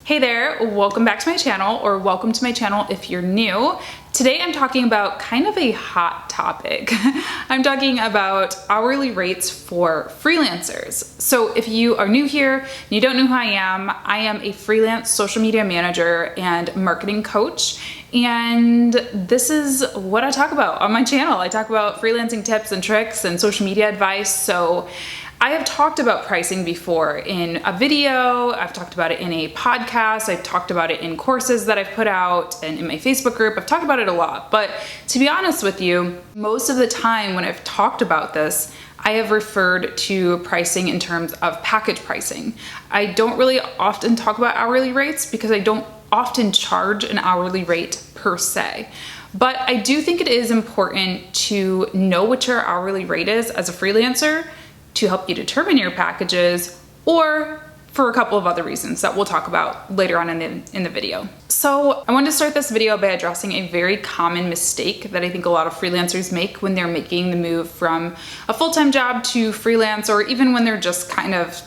Hey there, welcome back to my channel, or welcome to my channel if you're new. Today I'm talking about kind of a hot topic. I'm talking about hourly rates for freelancers. So if you are new here and you don't know who I am a freelance social media manager and marketing coach. And this is what I talk about on my channel. I talk about freelancing tips and tricks and social media advice. So I have talked about pricing before in a video, I've talked about it in a podcast, I've talked about it in courses that I've put out and in my Facebook group. I've talked about it a lot, but to be honest with you, most of the time when I've talked about this, I have referred to pricing in terms of package pricing. I don't really often talk about hourly rates because I don't often charge an hourly rate per se. But I do think it is important to know what your hourly rate is as a freelancer to help you determine your packages, or for a couple of other reasons that we'll talk about later on in the video. So I wanted to start this video by addressing a very common mistake that I think a lot of freelancers make when they're making the move from a full-time job to freelance, or even when they're just kind of,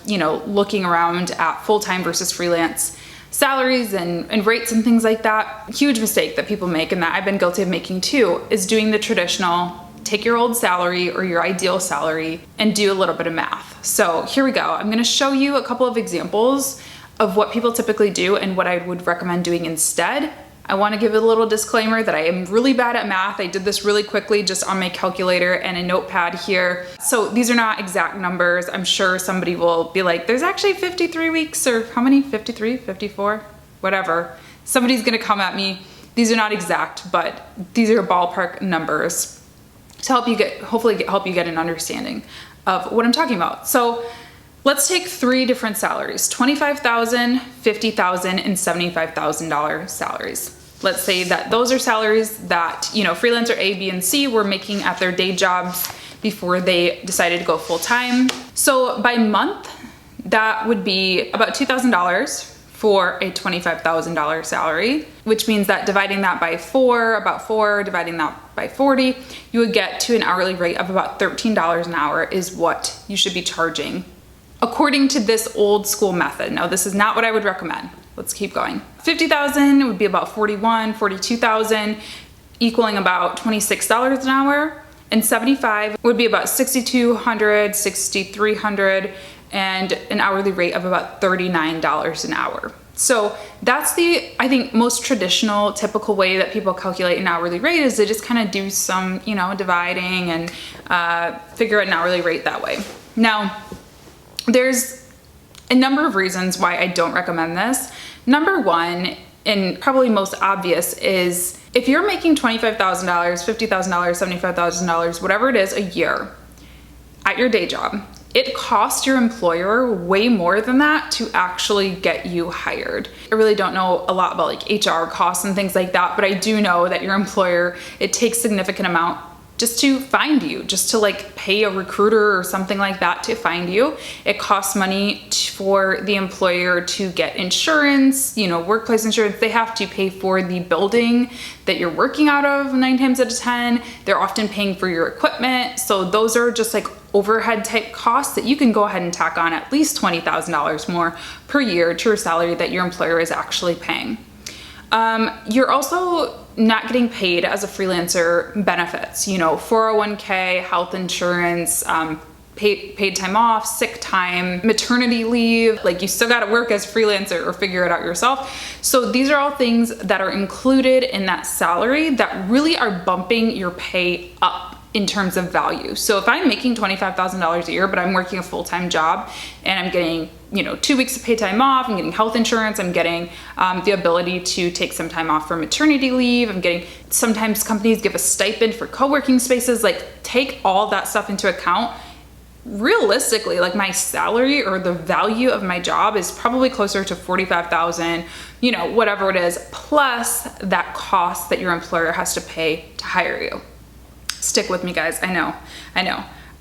looking around at full-time versus freelance salaries and rates and things like that. Huge mistake that people make, and that I've been guilty of making too, is doing the traditional take your old salary or your ideal salary and do a little bit of math. So here we go. I'm gonna show you a couple of examples of what people typically do and what I would recommend doing instead. I wanna give a little disclaimer that I am really bad at math. I did this really quickly just on my calculator and a notepad here. So these are not exact numbers. I'm sure somebody will be like, there's actually 53 weeks, or how many? 53, 54, whatever. Somebody's gonna come at me. These are not exact, but these are ballpark numbers to help you help you get an understanding of what I'm talking about. So let's take three different salaries: $25,000, $50,000, and $75,000 salaries. Let's say that those are salaries that, freelancer A, B, and C were making at their day jobs before they decided to go full time. So by month, that would be about $2,000 for a $25,000 salary, which means that dividing that by about four, dividing that by 40, you would get to an hourly rate of about $13 an hour is what you should be charging according to this old school method. Now, this is not what I would recommend. Let's keep going. 50,000 would be about 42,000, equaling about $26 an hour, and 75 would be about 6,200, 6,300, and an hourly rate of about $39 an hour. So that's the, I think, most traditional, typical way that people calculate an hourly rate, is they just kind of do some, dividing and figure out an hourly rate that way. Now, there's a number of reasons why I don't recommend this. Number one, and probably most obvious, is if you're making $25,000, $50,000, $75,000, whatever it is a year at your day job, it costs your employer way more than that to actually get you hired. I really don't know a lot about like HR costs and things like that, but I do know that your employer, it takes significant amount just to find you, just to like pay a recruiter or something like that to find you. It costs money for the employer to get insurance, workplace insurance. They have to pay for the building that you're working out of 9 times out of 10. They're often paying for your equipment. So those are just like overhead type costs that you can go ahead and tack on at least $20,000 more per year to your salary that your employer is actually paying. You're also not getting paid as a freelancer benefits, 401k, health insurance, paid time off, sick time, maternity leave. Like, you still got to work as a freelancer or figure it out yourself. So these are all things that are included in that salary that really are bumping your pay up in terms of value. So if I'm making $25,000 a year, but I'm working a full-time job and I'm getting 2 weeks of paid time off, I'm getting health insurance, I'm getting the ability to take some time off for maternity leave, sometimes companies give a stipend for co-working spaces, like take all that stuff into account. Realistically, like my salary or the value of my job is probably closer to 45,000, whatever it is, plus that cost that your employer has to pay to hire you. Stick with me, guys. I know.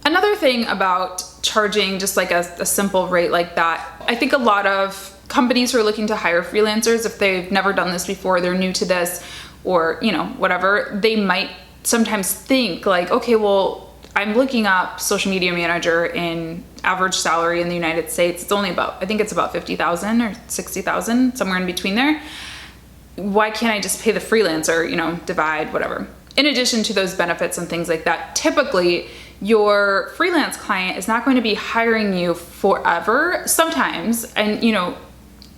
Another thing about charging just like a simple rate like that, I think a lot of companies who are looking to hire freelancers, if they've never done this before, they're new to this, or whatever, they might sometimes think like, okay, well, I'm looking up social media manager in average salary in the United States. It's only about, I think it's about 50,000 or 60,000, somewhere in between there. Why can't I just pay the freelancer, you know, divide, whatever. In addition to those benefits and things like that, typically your freelance client is not going to be hiring you forever. Sometimes, and you know,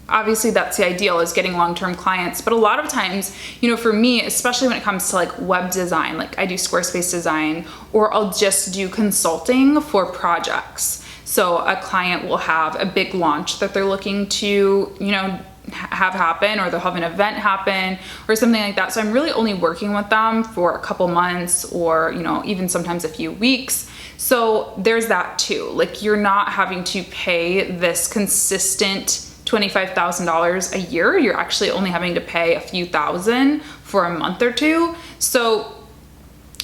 obviously that's the ideal, is getting long-term clients. But a lot of times, you know, for me, especially when it comes to like web design, like I do Squarespace design, or I'll just do consulting for projects. So a client will have a big launch that they're looking to, you know, have happen, or they'll have an event happen or something like that. So I'm really only working with them for a couple months, or, you know, even sometimes a few weeks. So there's that too. Like, you're not having to pay this consistent $25,000 a year. You're actually only having to pay a few thousand for a month or two. So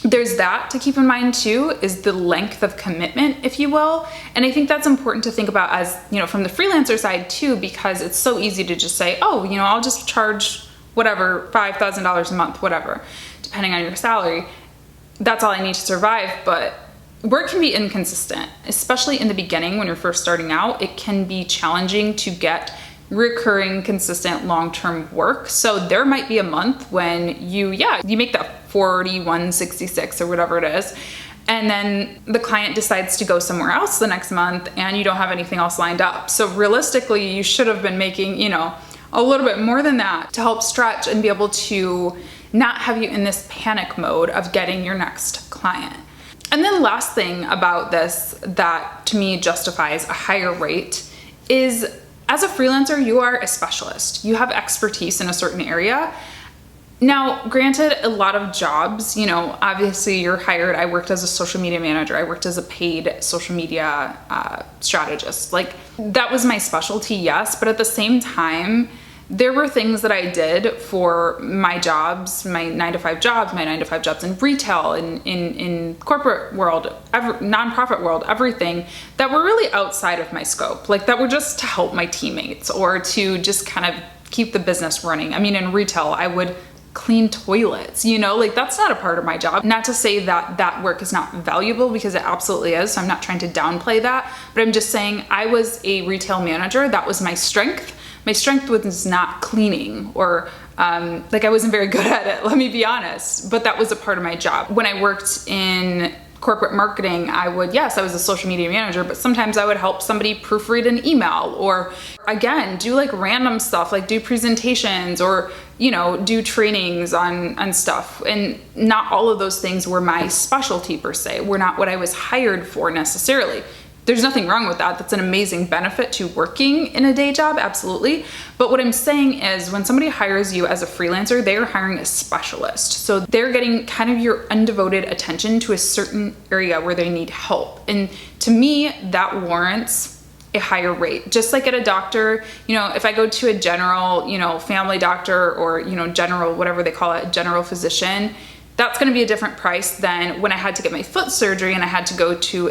there's that to keep in mind too, is the length of commitment, if you will. And I think that's important to think about as, you know, from the freelancer side too, because it's so easy to just say, oh, you know, I'll just charge whatever, $5,000 a month, whatever, depending on your salary. That's all I need to survive. But work can be inconsistent, especially in the beginning when you're first starting out. It can be challenging to get recurring, consistent, long-term work. So there might be a month when you make that 4166 or whatever it is, and then the client decides to go somewhere else the next month and you don't have anything else lined up. So realistically, you should have been making, you know, a little bit more than that to help stretch and be able to not have you in this panic mode of getting your next client. And then last thing about this that to me justifies a higher rate is, as a freelancer, you are a specialist. You have expertise in a certain area. Now, granted, a lot of jobs, you know, obviously you're hired. I worked as a social media manager. I worked as a paid social media strategist. Like, that was my specialty, yes. But at the same time, there were things that I did for my jobs, my 9-to-5 jobs, my 9-to-5 jobs in retail, in corporate world, nonprofit world, everything, that were really outside of my scope. Like, that were just to help my teammates or to just kind of keep the business running. I mean, in retail, I would clean toilets, you know, like that's not a part of my job. Not to say that that work is not valuable, because it absolutely is. So I'm not trying to downplay that, but I'm just saying I was a retail manager. That was my strength. My strength was not cleaning, or like I wasn't very good at it, let me be honest, but that was a part of my job. When I worked in corporate marketing, I was a social media manager, but sometimes I would help somebody proofread an email, or again, do like random stuff, like do presentations, or, you know, do trainings on stuff. And not all of those things were my specialty per se, were not what I was hired for necessarily. There's nothing wrong with that. That's an amazing benefit to working in a day job, absolutely. But what I'm saying is, when somebody hires you as a freelancer, they are hiring a specialist. So they're getting kind of your undevoted attention to a certain area where they need help. And to me, that warrants a higher rate. Just like at a doctor, you know, if I go to a general, you know, family doctor, or, you know, general, whatever they call it, general physician, that's going to be a different price than when I had to get my foot surgery and I had to go to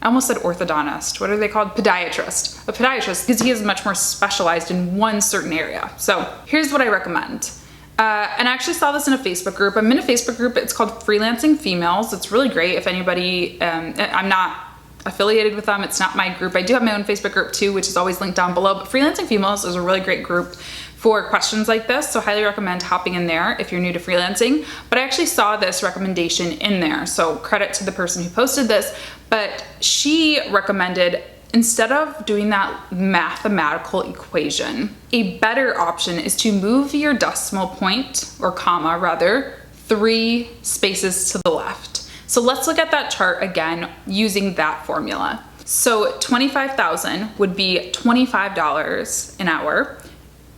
I almost said orthodontist. What are they called? Podiatrist. A podiatrist, because he is much more specialized in one certain area. So here's what I recommend. And I actually saw this in a Facebook group. I'm in a Facebook group. It's called Freelancing Females. It's really great. If anybody, I'm not affiliated with them. It's not my group. I do have my own Facebook group too, which is always linked down below. But Freelancing Females is a really great group for questions like this. So highly recommend hopping in there if you're new to freelancing. But I actually saw this recommendation in there. So credit to the person who posted this, but she recommended, instead of doing that mathematical equation, a better option is to move your decimal point, or comma rather, 3 spaces to the left. So let's look at that chart again using that formula. So 25,000 would be $25 an hour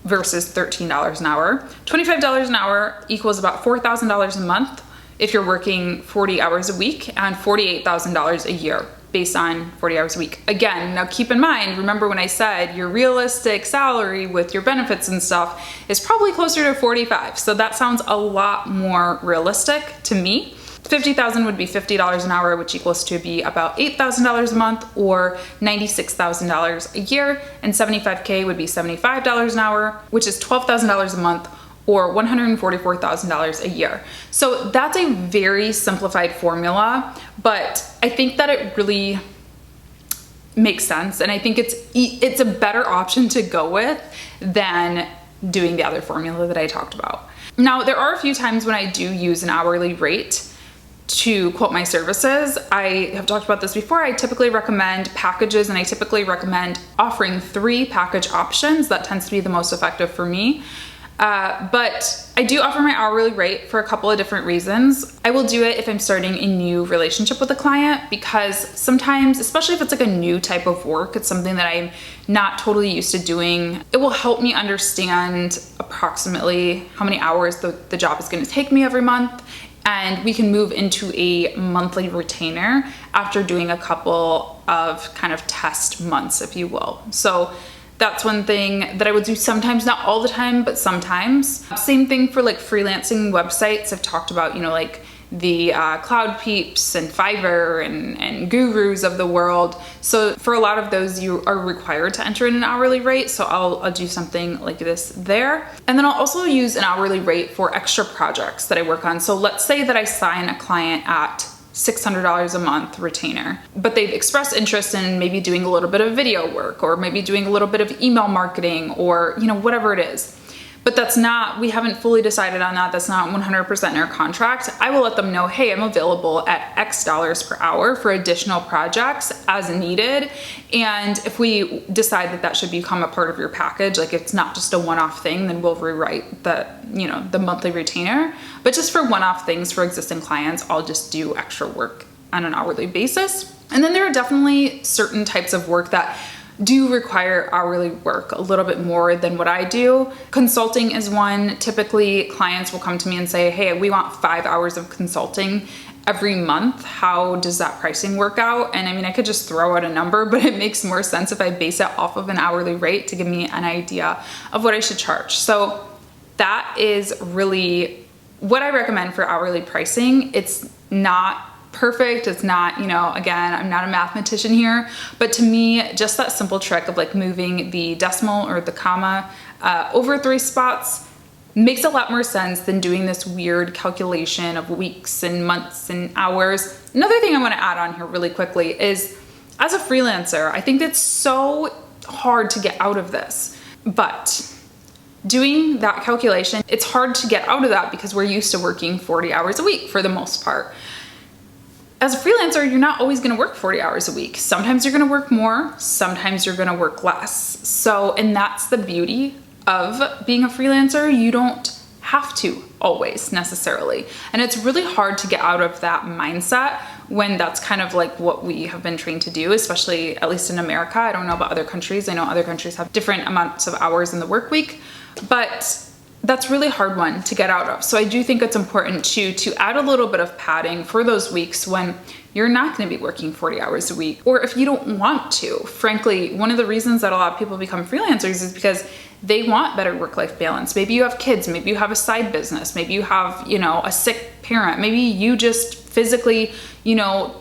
versus $13 an hour. $25 an hour equals about $4,000 a month if you're working 40 hours a week, and $48,000 a year based on 40 hours a week. Again, now keep in mind, remember when I said your realistic salary with your benefits and stuff is probably closer to 45. So that sounds a lot more realistic to me. 50,000 would be $50 an hour, which equals to be about $8,000 a month, or $96,000 a year, and 75K would be $75 an hour, which is $12,000 a month, or $144,000 a year. So that's a very simplified formula, but I think that it really makes sense. And I think it's a better option to go with than doing the other formula that I talked about. Now, there are a few times when I do use an hourly rate to quote my services. I have talked about this before. I typically recommend packages, and I typically recommend offering 3 package options. That tends to be the most effective for me. But I do offer my hourly rate for a couple of different reasons. I will do it if I'm starting a new relationship with a client, because sometimes, especially if it's like a new type of work, it's something that I'm not totally used to doing. It will help me understand approximately how many hours the job is going to take me every month. And we can move into a monthly retainer after doing a couple of kind of test months, if you will. So that's one thing that I would do sometimes, not all the time, but sometimes. Same thing for like freelancing websites. I've talked about, like the Cloud Peeps and Fiverr and Gurus of the world. So for a lot of those, you are required to enter in an hourly rate. So I'll do something like this there. And then I'll also use an hourly rate for extra projects that I work on. So let's say that I sign a client at $600 a month retainer, but they've expressed interest in maybe doing a little bit of video work, or maybe doing a little bit of email marketing, or whatever it is. But we haven't fully decided on that. That's not 100% in our contract. I will let them know, hey, I'm available at X dollars per hour for additional projects as needed. And if we decide that should become a part of your package, like it's not just a one-off thing, then we'll rewrite the monthly retainer. But just for one-off things for existing clients, I'll just do extra work on an hourly basis. And then there are definitely certain types of work that do require hourly work a little bit more than what I do. Consulting is one. Typically, clients will come to me and say, hey, we want 5 hours of consulting every month. How does that pricing work out? And I mean, I could just throw out a number, but it makes more sense if I base it off of an hourly rate to give me an idea of what I should charge. So that is really what I recommend for hourly pricing. It's not perfect. It's not, again, I'm not a mathematician here, but to me, just that simple trick of like moving the decimal or the comma over 3 spots makes a lot more sense than doing this weird calculation of weeks and months and hours. Another thing I want to add on here really quickly is, as a freelancer, I think it's so hard to get out of this, but doing that calculation, it's hard to get out of that because we're used to working 40 hours a week for the most part. As a freelancer, you're not always gonna work 40 hours a week. Sometimes you're gonna work more, sometimes you're gonna work less. And that's the beauty of being a freelancer. You don't have to always necessarily. And it's really hard to get out of that mindset when that's kind of like what we have been trained to do, especially at least in America. I don't know about other countries. I know other countries have different amounts of hours in the work week, but that's really hard one to get out of. So I do think it's important to add a little bit of padding for those weeks when you're not going to be working 40 hours a week, or if you don't want to. Frankly, one of the reasons that a lot of people become freelancers is because they want better work-life balance. Maybe you have kids, maybe you have a side business, maybe you have, a sick parent, maybe you just physically,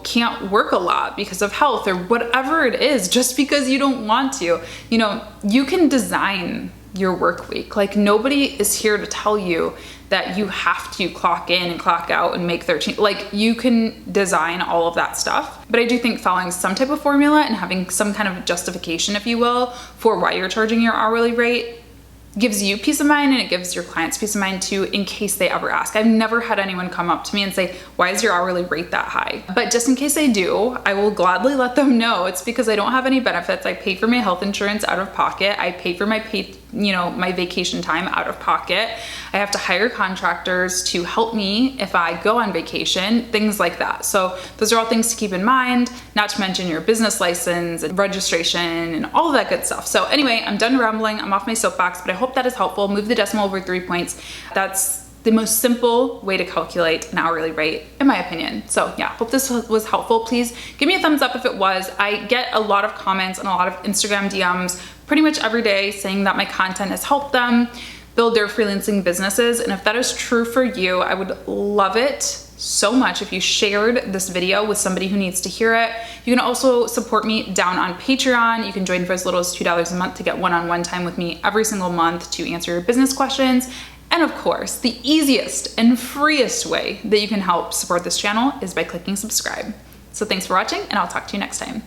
can't work a lot because of health or whatever it is, just because you don't want to. You can design your work week. Like, nobody is here to tell you that you have to clock in and clock out and make 13. Like, you can design all of that stuff. But I do think following some type of formula and having some kind of justification, if you will, for why you're charging your hourly rate gives you peace of mind, and it gives your clients peace of mind too, in case they ever ask. I've never had anyone come up to me and say, why is your hourly rate that high? But just in case they do, I will gladly let them know it's because I don't have any benefits. I pay for my health insurance out of pocket. I pay for my my vacation time out of pocket. I have to hire contractors to help me if I go on vacation, things like that. So those are all things to keep in mind, not to mention your business license and registration and all of that good stuff. So anyway, I'm done rambling. I'm off my soapbox, but I hope that is helpful. Move the decimal over 3 points. That's the most simple way to calculate an hourly rate, in my opinion. So yeah, hope this was helpful. Please give me a thumbs up if it was. I get a lot of comments and a lot of Instagram DMs pretty much every day saying that my content has helped them build their freelancing businesses. And if that is true for you, I would love it so much if you shared this video with somebody who needs to hear it. You can also support me down on Patreon. You can join for as little as $2 a month to get one-on-one time with me every single month to answer your business questions And of course, the easiest and freest way that you can help support this channel is by clicking subscribe. So thanks for watching, and I'll talk to you next time.